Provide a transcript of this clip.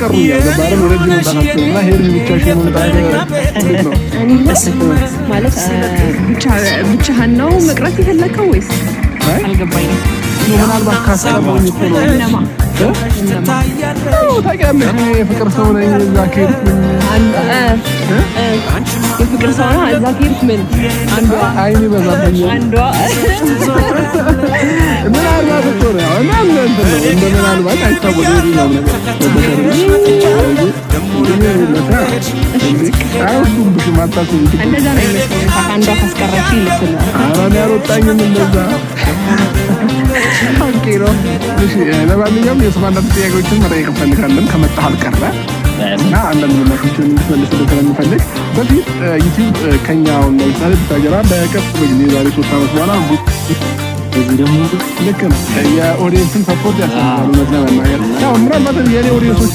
ያስቀሩኛል። ባባረን ወደዚህ መጣናቸውና ሄርሚ ብቻሽን መምጣት ነው ማለት ብቻህን ነው መቅረት የፈለከው ወይስ? አልገባኝም። ምናልባት ካስቀሩኝ እኮ ነው ታውቂያለሽ፣ እኔ የፍቅር ሰው ነኝ። እዛ ከሄድኩኝ የፍቅር ሰው ነው። እዛ ከሄድኩ ምን አንዷ አይኔ በዛብኛል። አንዷ ምናልባት እኮ ነው እንደ ምናልባት አይታወቅም ነው ነገር እንደዛ ነው የሚመስለኝ። አንዷ ካስቀረች ይልክና አራን ያልወጣኝም እንደዛ ኦኬ ነው። እሺ ለማንኛውም የስማንዳት ጥያቄዎችን መጠየቅ እንፈልጋለን ከመጣህ አልቀረ እና አንዳንድ ምላሾችን እንድትመልስልን ስለምፈልግ በፊት ዩቲዩብ ከኛው ለምሳሌ ብታጀራ በቅርብ ጊዜ ዛሬ 3 ዓመት በኋላ እዚህ ደግሞ ልክ ነው የኦዲየንስን ሰፖርት ያሳያል። እውነት ለመናገር ያው ምናልባት የኔ ኦዲየንሶች